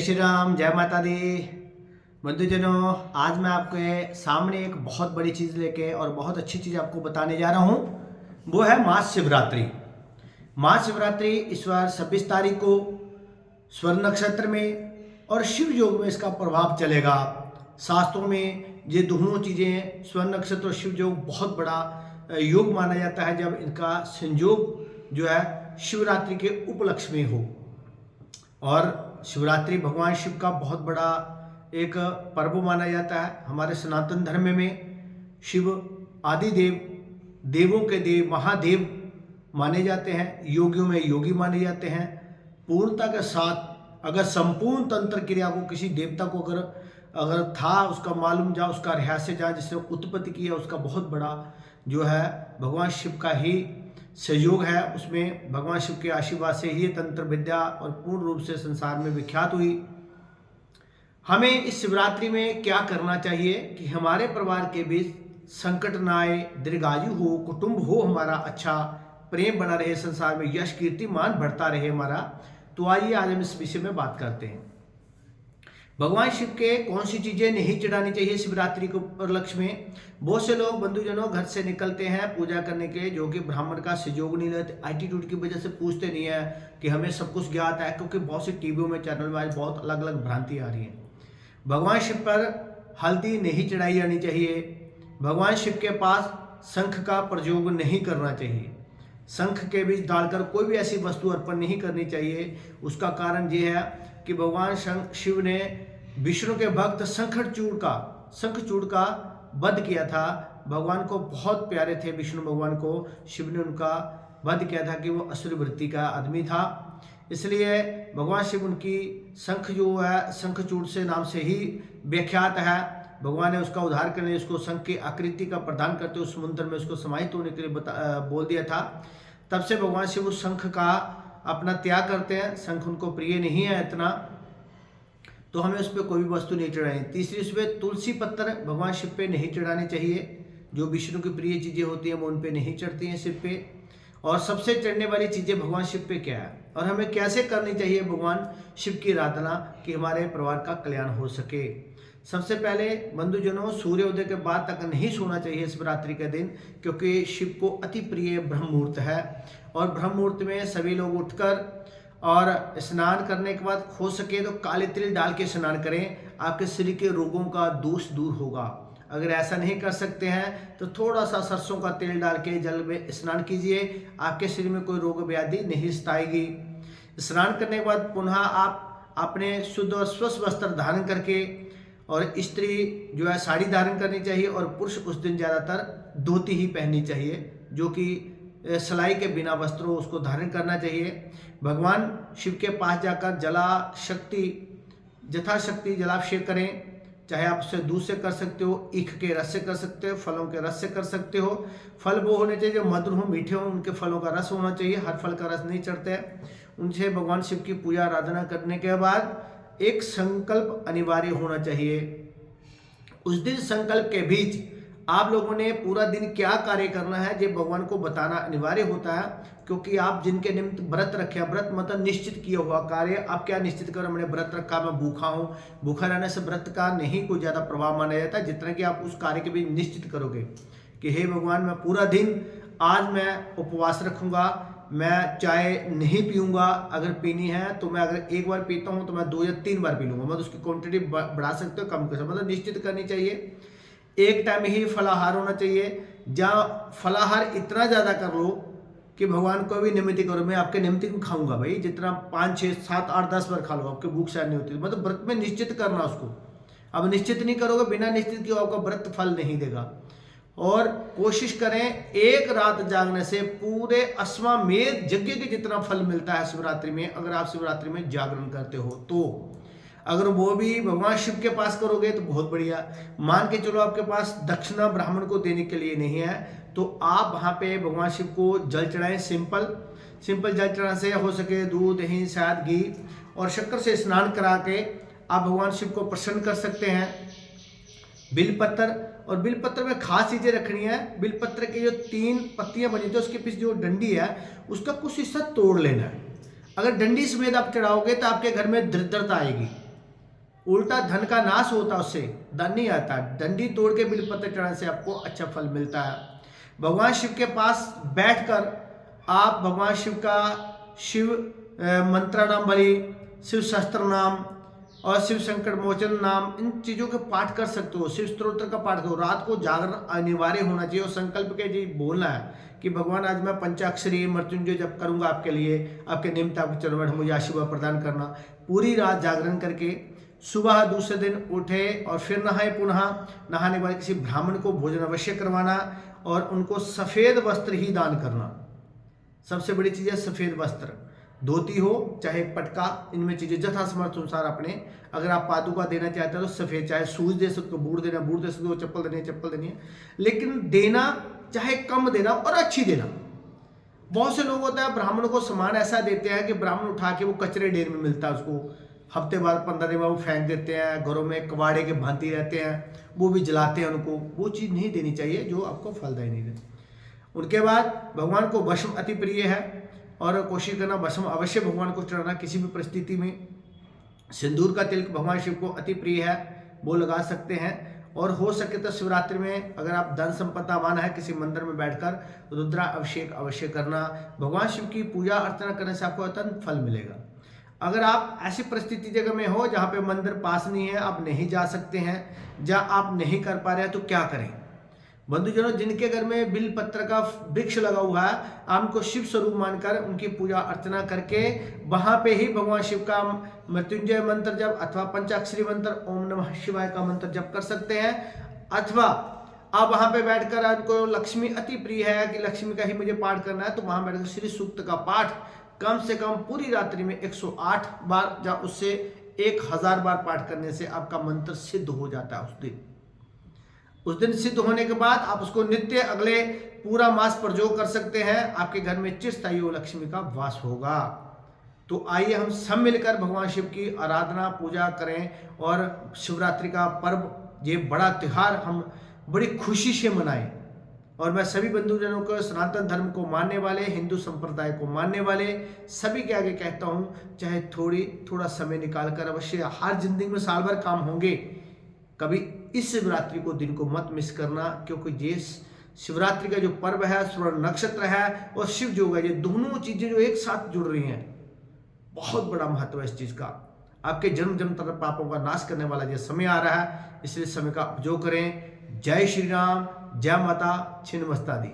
जय श्री राम, जय माता दी। बंधुजनों, आज मैं आपके सामने एक बहुत बड़ी चीज़ लेके और बहुत अच्छी चीज़ आपको बताने जा रहा हूँ। वो है महाशिवरात्रि। महाशिवरात्रि इस बार 26 तारीख को स्वर्ण नक्षत्र में और शिव योग में इसका प्रभाव चलेगा। शास्त्रों में ये दोनों चीज़ें, स्वर्ण नक्षत्र और शिव योग, बहुत बड़ा योग माना जाता है जब इनका संयोग जो है शिवरात्रि के उपलक्ष्य में हो। और शिवरात्रि भगवान शिव का बहुत बड़ा एक पर्व माना जाता है। हमारे सनातन धर्म में शिव आदि देव, देवों के देव, महादेव माने जाते हैं। योगियों में योगी माने जाते हैं। पूर्णता के साथ अगर संपूर्ण तंत्र क्रिया को किसी देवता को अगर था उसका मालूम, जा उसका रहस्य जा, जिसने उत्पत्ति किया, उसका बहुत बड़ा जो है भगवान शिव का ही सहयोग है। उसमें भगवान शिव के आशीर्वाद से ही तंत्र विद्या और पूर्ण रूप से संसार में विख्यात हुई। हमें इस शिवरात्रि में क्या करना चाहिए कि हमारे परिवार के बीच संकट ना आए, दीर्घायु हो, कुटुंब हो, हमारा अच्छा प्रेम बना रहे, संसार में यश कीर्ति मान बढ़ता रहे हमारा। तो आइए आज हम इस विषय में बात करते हैं। भगवान शिव के कौन सी चीजें नहीं चढ़ानी चाहिए शिवरात्रि के उपलक्ष्य में। बहुत से लोग बंधुजनों घर से निकलते हैं पूजा करने के लिए, जो कि ब्राह्मण का सहयोग नहीं लेते, एटीट्यूड की वजह से पूछते नहीं है कि हमें सब कुछ ज्ञात है, क्योंकि बहुत सी टीवियों में, चैनल में आज बहुत अलग अलग भ्रांति आ रही है। भगवान शिव पर हल्दी नहीं चढ़ाई जानी चाहिए। भगवान शिव के पास शंख का प्रयोग नहीं करना चाहिए। शंख के बीच डालकर कोई भी ऐसी वस्तु अर्पण नहीं करनी चाहिए। उसका कारण ये है कि भगवान शिव ने विष्णु के भक्त शंखचूड़ का वध किया था। भगवान को बहुत प्यारे थे विष्णु भगवान को, शिव ने उनका वध किया था कि वो असुर वृत्ति का आदमी था। इसलिए भगवान शिव उनकी शंख जो है शंखचूड़ से नाम से ही विख्यात है। भगवान ने उसका उद्धार करने, उसको शंख की आकृति का प्रदान करते उस समुद्र में उसको समाहित होने के लिए बोल दिया था। तब से भगवान शिव उस शंख का अपना त्याग करते हैं। शंख उनको प्रिय नहीं है इतना, तो हमें उस पर कोई भी वस्तु नहीं चढ़ानी। तीसरी, उस पर तुलसी पत्तर भगवान शिव पे नहीं चढ़ाने चाहिए। जो विष्णु की प्रिय चीज़ें होती हैं वो उन पे नहीं चढ़ती हैं शिव पे। और सबसे चढ़ने वाली चीज़ें भगवान शिव पे क्या है और हमें कैसे करनी चाहिए भगवान शिव की आराधना कि हमारे परिवार का कल्याण हो सके। सबसे पहले बंधुजनों, सूर्योदय के बाद तक नहीं सोना चाहिए शिवरात्रि के दिन, क्योंकि शिव को अति प्रिय ब्रह्म मुहूर्त है। और ब्रह्म मुहूर्त में सभी लोग उठकर और स्नान करने के बाद हो सके तो काले तिल डाल के स्नान करें। आपके शरीर के रोगों का दोष दूर होगा। अगर ऐसा नहीं कर सकते हैं तो थोड़ा सा सरसों का तेल डाल के जल में स्नान कीजिए। आपके शरीर में कोई रोग व्याधि नहीं सताएगी। स्नान करने के बाद पुनः आप अपने शुद्ध और स्वच्छ वस्त्र धारण करके, और स्त्री जो है साड़ी धारण करनी चाहिए, और पुरुष उस दिन ज़्यादातर धोती ही पहननी चाहिए, जो कि सिलाई के बिना वस्त्रों उसको धारण करना चाहिए। भगवान शिव के पास जाकर यथाशक्ति जलाभिषेक करें। चाहे आप उससे दूध से कर सकते हो, ईख के रस से कर सकते हो, फलों के रस से कर सकते हो। फल वो होने चाहिए जो मधुर हो, मीठे हो, उनके फलों का रस होना चाहिए। हर फल का रस नहीं चढ़ता है। उनसे भगवान शिव की पूजा आराधना करने के बाद एक संकल्प अनिवार्य होना चाहिए। उस दिन संकल्प के बीच आप लोगों ने पूरा दिन क्या कार्य करना है ये भगवान को बताना अनिवार्य होता है, क्योंकि आप जिनके निमित्त व्रत रखे, व्रत मतलब निश्चित किया हुआ कार्य। आप क्या निश्चित करो, मैंने व्रत रखा, मैं भूखा हूँ। भूखा रहने से व्रत का नहीं कोई ज़्यादा प्रभाव माना जाता है, जितना कि आप उस कार्य के भी निश्चित करोगे कि हे भगवान, मैं पूरा दिन आज मैं उपवास रखूँगा, मैं चाय नहीं पीऊँगा। अगर पीनी है तो मैं अगर एक बार पीता हूँ तो मैं 2 या 3 बार पी लूँगा। मतलब उसकी क्वान्टिटी बढ़ा सकते हो, कम कर सकते हो, मतलब निश्चित करनी चाहिए। एक टाइम ही फलाहार होना चाहिए। जहाँ फलाहार इतना ज़्यादा कर लो कि भगवान को भी निमित्त करो, मैं आपके निमित्त को खाऊंगा भाई, जितना 5, 6, 7, 8, 10 बार खा लो, आपके भूख शायद नहीं होती। मतलब व्रत में निश्चित करना उसको। अब निश्चित नहीं करोगे, बिना निश्चित किए आपका व्रत फल नहीं देगा। और कोशिश करें एक रात जागने से पूरे अश्वमेध यज्ञ के जितना फल मिलता है शिवरात्रि में, अगर आप शिवरात्रि में जागरण करते हो तो। अगर वो भी भगवान शिव के पास करोगे तो बहुत बढ़िया। मान के चलो आपके पास दक्षिणा ब्राह्मण को देने के लिए नहीं है, तो आप वहाँ पे भगवान शिव को जल चढ़ाएं। सिंपल जल चढ़ाने से हो सके दूध, दही, शहद, घी और शक्कर से स्नान करा के आप भगवान शिव को प्रसन्न कर सकते हैं। बिलपत्र, और बिलपत्र में खास चीज़ें रखनी है। बिलपत्र की जो 3 पत्तियाँ बनी थी उसके पीछे जो डंडी है उसका कुछ हिस्सा तोड़ लेना है। अगर डंडी समेत आप चढ़ाओगे तो आपके घर में दरिद्रता आएगी। उल्टा धन का नाश होता, उससे धन नहीं आता। डंडी तोड़ के बिलपत्र चढ़ाने से आपको अच्छा फल मिलता है। भगवान शिव के पास बैठकर आप भगवान शिव का शिव मंत्र नाम बलि, शिव शस्त्र नाम और शिव संकट मोचन नाम, इन चीज़ों के पाठ कर सकते हो। शिव स्तोत्र का पाठ करो। रात को जागरण अनिवार्य होना चाहिए और संकल्प के जी बोलना है कि भगवान आज मैं पंचाक्षरी मृत्युंजय जप करूंगा आपके लिए, आपके निमित्त आपके चरण बैठ मुझे आशीर्वाद प्रदान करना। पूरी रात जागरण करके सुबह दूसरे दिन उठे और फिर नहाए। पुनः नहाने के बाद किसी ब्राह्मण को भोजन अवश्य करवाना और उनको सफ़ेद वस्त्र ही दान करना। सबसे बड़ी चीज़ है सफ़ेद वस्त्र, धोती हो चाहे पटका, इनमें चीज़ें यथासमर्थ अनुसार अपने, अगर आप पादुका देना चाहते हैं तो सफ़ेद, चाहे शूज दे सकते हो, बूट देना बूट दे सकते हो, चप्पल देनी है चप्पल देनी है, लेकिन देना चाहे कम देना और अच्छी देना। बहुत से लोग होता है ब्राह्मण को सामान ऐसा देते हैं कि ब्राह्मण उठा के वो कचरे ढेर में मिलता है, उसको हफ्ते बाद 15 दिन बाद वो फेंक देते हैं। घरों में कबाड़े के भांति रहते हैं, वो भी जलाते हैं उनको। वो चीज़ नहीं देनी चाहिए जो आपको फलदायी नहीं दे। उनके बाद भगवान को भस्म अति प्रिय है और कोशिश करना भस्म अवश्य भगवान को चढ़ाना किसी भी परिस्थिति में। सिंदूर का तिलक भगवान शिव को अति प्रिय है, वो लगा सकते हैं। और हो सके तो शिवरात्रि में अगर आप धन संपत्तिवान है, किसी मंदिर में बैठकर रुद्रा अभिषेक अवश्य करना। भगवान शिव की पूजा अर्चना करने से आपको अत्यंत फल मिलेगा। अगर आप ऐसी परिस्थिति जगह में हो जहाँ पे मंदिर पास नहीं है, आप नहीं जा सकते हैं, जहाँ आप नहीं कर पा रहे हैं, तो क्या करें? बंधुजनों, जिनके घर में बिल पत्र का वृक्ष लगा हुआ है, आप उनको शिव स्वरूप मानकर उनकी पूजा अर्चना करके वहां पे ही भगवान शिव का मृत्युंजय मंत्र जप अथवा पंचाक्षरी मंत्र ओम नमः शिवाय का मंत्र जप कर सकते हैं। अथवा आप वहां पे बैठकर, आपको लक्ष्मी अति प्रिय है कि लक्ष्मी का ही मुझे पाठ करना है, तो वहां बैठकर श्री सूक्त का पाठ कम से कम पूरी रात्रि में 108 बार या उससे 1000 बार पाठ करने से आपका मंत्र सिद्ध हो जाता है। उस दिन सिद्ध होने के बाद आप उसको नित्य अगले पूरा मास प्रयोग कर सकते हैं। आपके घर में चिरस्थायी लक्ष्मी का वास होगा। तो आइए हम सब मिलकर भगवान शिव की आराधना पूजा करें और शिवरात्रि का पर्व, ये बड़ा त्यौहार हम बड़ी खुशी से मनाएं। और मैं सभी बंधुजनों को, सनातन धर्म को मानने वाले, हिंदू संप्रदाय को मानने वाले सभी के आगे कहता हूँ, चाहे थोड़ा समय निकाल कर अवश्य, हर जिंदगी में साल भर काम होंगे, कभी इस शिवरात्रि को दिन को मत मिस करना। क्योंकि ये शिवरात्रि का जो पर्व है, स्वर्ण नक्षत्र है और शिव योग है, ये दोनों चीजें जो एक साथ जुड़ रही हैं, बहुत बड़ा महत्व है इस चीज का। आपके जन्म जन्म तक पापों का नाश करने वाला ये समय आ रहा है, इसलिए समय का उपयोग करें। जय श्री राम, जय माता छिन्नमस्ता दी।